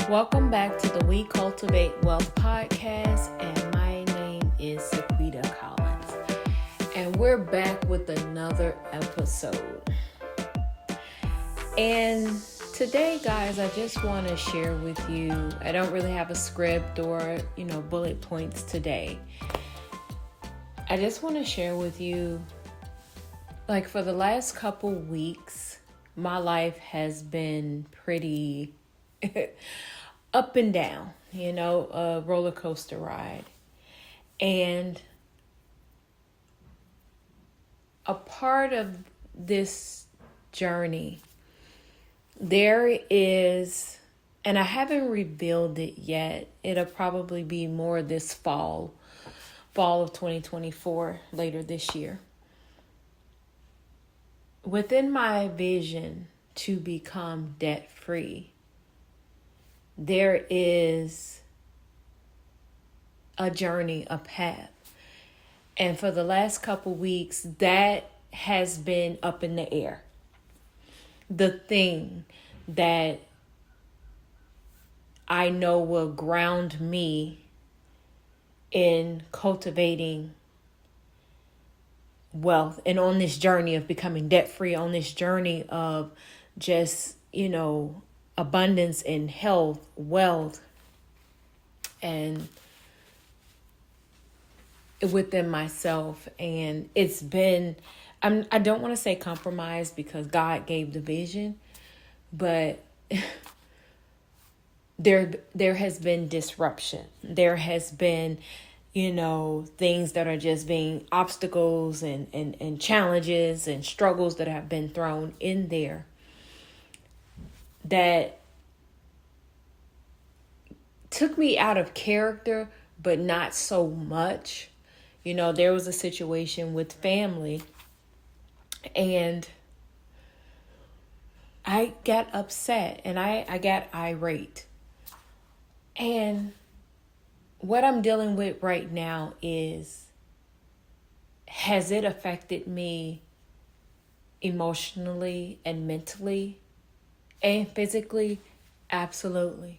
Welcome back to the We Cultivate Wealth podcast, and my name is Sequita Collins, and we're back with another episode. And today, guys, I just want to share with you, I don't really have a script or, bullet points today. I just want to share with you, for the last couple weeks, my life has been pretty up and down, a roller coaster ride. And a part of this journey, there is, and I haven't revealed it yet, it'll probably be more this fall of 2024, later this year. Within my vision to become debt-free, there is a journey, a path. And for the last couple weeks, that has been up in the air. The thing that I know will ground me in cultivating wealth and on this journey of becoming debt-free, on this journey of just, abundance and health, wealth, and within myself. And it's been, I don't want to say compromise because God gave the vision, but there has been disruption. There has been, things that are just being obstacles and challenges and struggles that have been thrown in there that took me out of character, but not so much. There was a situation with family, and I got upset and I got irate. And what I'm dealing with right now is, has it affected me emotionally and mentally and physically? Absolutely.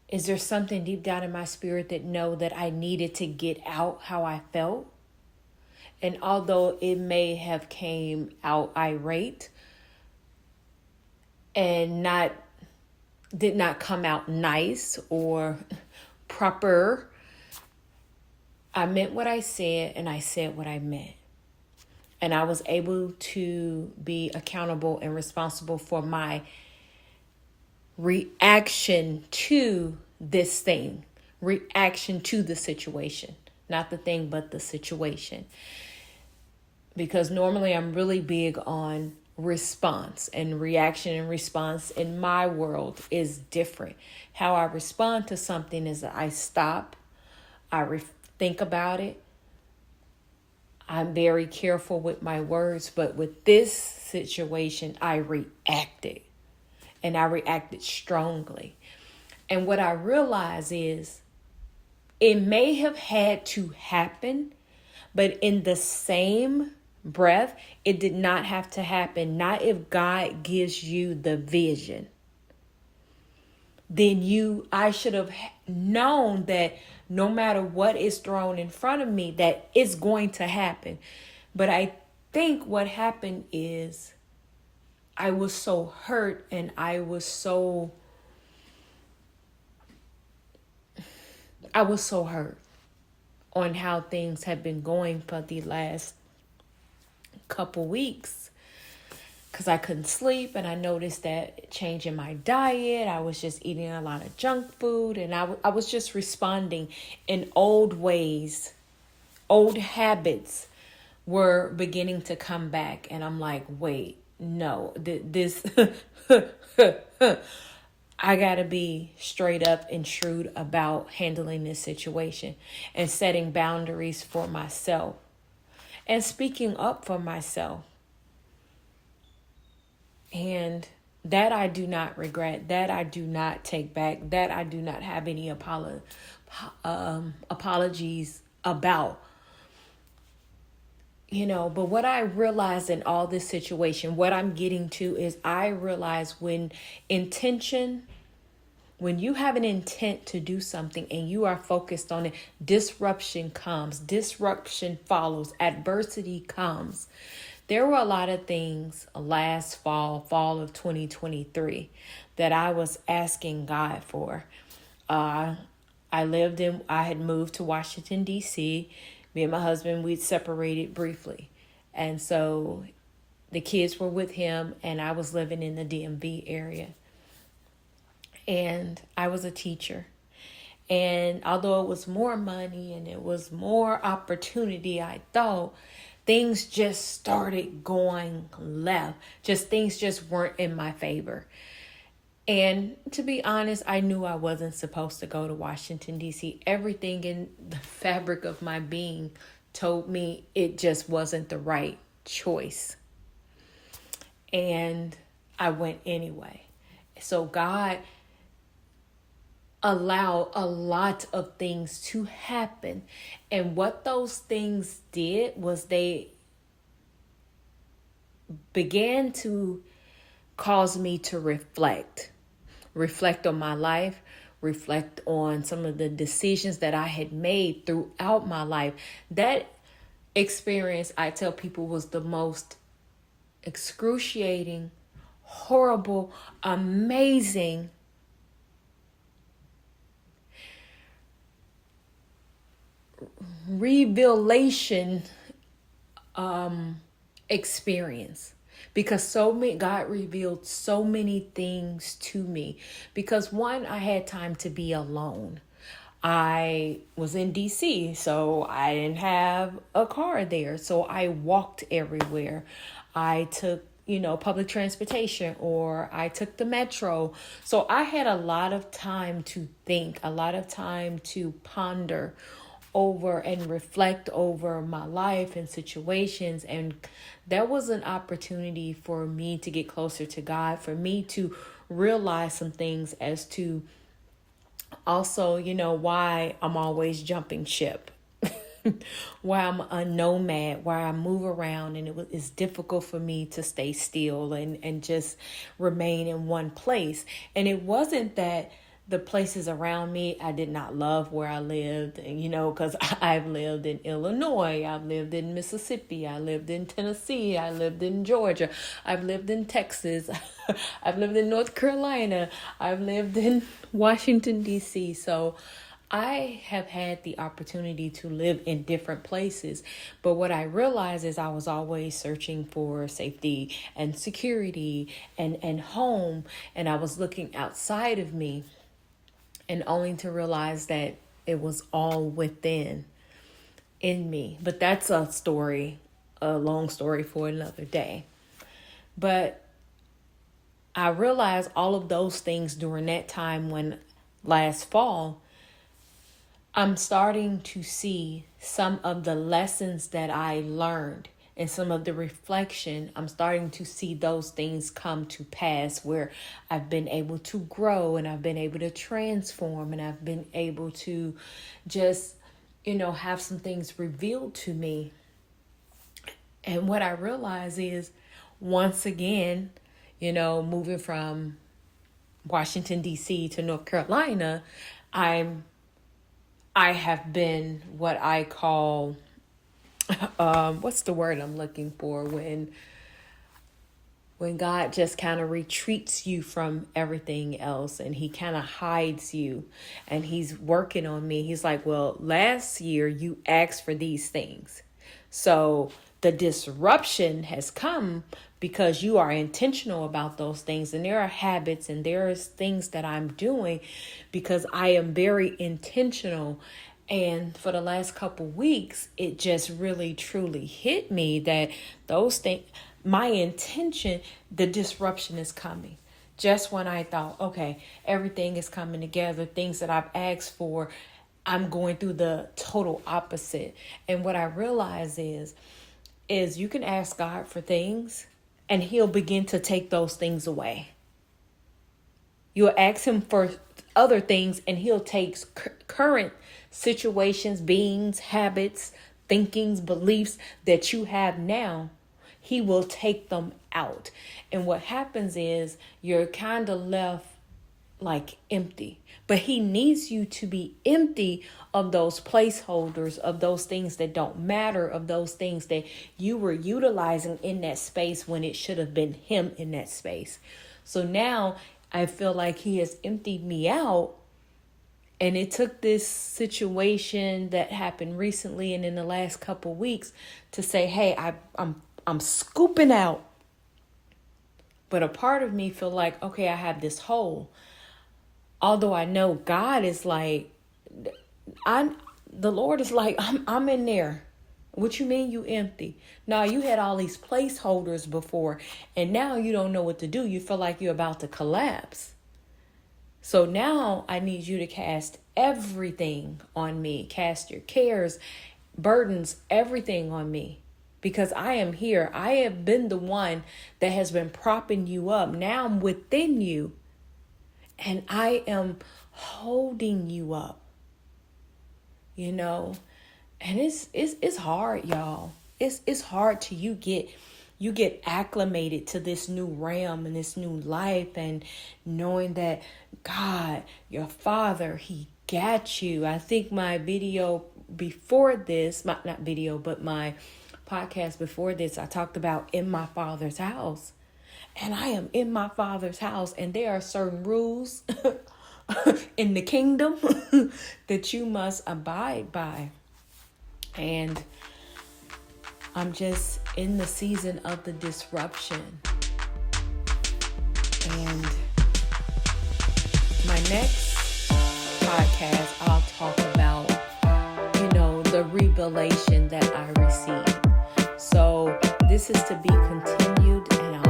Is there something deep down in my spirit that know that I needed to get out how I felt? And although it may have came out irate and did not come out nice or proper, I meant what I said and I said what I meant. And I was able to be accountable and responsible for my reaction to this thing, reaction to the situation, not the thing, but the situation. Because normally I'm really big on response, and reaction and response in my world is different. How I respond to something is that I stop, I think about it. I'm very careful with my words, but with this situation, I reacted, and I reacted strongly. And what I realize is it may have had to happen, but in the same breath, it did not have to happen. Not if God gives you the vision. Then I should have known that no matter what is thrown in front of me, that it's going to happen. But I think what happened is I was so hurt, and I was so hurt on how things have been going for the last couple weeks, because I couldn't sleep, and I noticed that change in my diet. I was just eating a lot of junk food, and I was just responding in old ways. Old habits were beginning to come back, and I'm like, wait, no, this I gotta be straight up and shrewd about handling this situation and setting boundaries for myself and speaking up for myself. And that I do not regret, that I do not take back, that I do not have any apologies about. But what I realized in all this situation, what I'm getting to is I realize when intention When you have an intent to do something and you are focused on it, disruption comes, disruption follows, adversity comes. There were a lot of things last fall of 2023, that I was asking God for. I had moved to Washington, D.C. Me and my husband, we'd separated briefly. And so the kids were with him and I was living in the DMV area. And I was a teacher. And although it was more money and it was more opportunity, I thought things just started going left. Things just weren't in my favor. And to be honest, I knew I wasn't supposed to go to Washington, D.C. Everything in the fabric of my being told me it just wasn't the right choice. And I went anyway. So God allowed a lot of things to happen. And what those things did was they began to cause me to reflect on my life, reflect on some of the decisions that I had made throughout my life. That experience, I tell people, was the most excruciating, horrible, amazing revelation experience, because God revealed so many things to me. Because one, I had time to be alone. I was in DC, so I didn't have a car there, so I walked everywhere. I took public transportation, or I took the metro. So I had a lot of time to think, a lot of time to ponder over and reflect over my life and situations. And that was an opportunity for me to get closer to God, for me to realize some things as to also, why I'm always jumping ship. Why I'm a nomad, why I move around, and it's difficult for me to stay still and just remain in one place. And it wasn't that the places around me, I did not love where I lived, and because I've lived in Illinois, I've lived in Mississippi, I lived in Tennessee, I lived in Georgia, I've lived in Texas, I've lived in North Carolina, I've lived in Washington, D.C. So I have had the opportunity to live in different places, but what I realized is I was always searching for safety and security and home, and I was looking outside of me, and only to realize that it was all within in me. But that's a long story for another day. But I realized all of those things during that time when last fall, I'm starting to see some of the lessons that I learned and some of the reflection. I'm starting to see those things come to pass, where I've been able to grow and I've been able to transform and I've been able to just, have some things revealed to me. And what I realize is, once again, moving from Washington, D.C. to North Carolina, I have been what I call, what's the word I'm looking for, when God just kind of retreats you from everything else and he kind of hides you, and he's working on me. He's like, well, last year you asked for these things. So the disruption has come because you are intentional about those things. And there are habits and there's things that I'm doing because I am very intentional. And for the last couple weeks, it just really, truly hit me that those things, my intention, the disruption is coming. Just when I thought, okay, everything is coming together, things that I've asked for, I'm going through the total opposite. And what I realize is you can ask God for things and he'll begin to take those things away. You'll ask him for other things and he'll take current situations, beings, habits, thinkings, beliefs that you have now. He will take them out. And what happens is you're kind of left like empty. But he needs you to be empty of those placeholders, of those things that don't matter, of those things that you were utilizing in that space when it should have been him in that space. So now I feel like he has emptied me out. And it took this situation that happened recently and in the last couple weeks to say, hey, I'm scooping out. But a part of me feel like, okay, I have this hole. Although I know God is like, the Lord is like, I'm in there. What you mean you empty? No, you had all these placeholders before, and now you don't know what to do. You feel like you're about to collapse. So now I need you to cast everything on me. Cast your cares, burdens, everything on me. Because I am here. I have been the one that has been propping you up. Now I'm within you. And I am holding you up. You know? And it's hard, y'all. It's hard till you get acclimated to this new realm and this new life, and knowing that God, your Father, he got you. I think my video before this, not video, but my podcast before this, I talked about in my Father's house. And I am in my Father's house, and there are certain rules in the kingdom that you must abide by. And I'm just in the season of the disruption. And my next podcast, I'll talk about, the revelation that I received. So this is to be continued, and I'll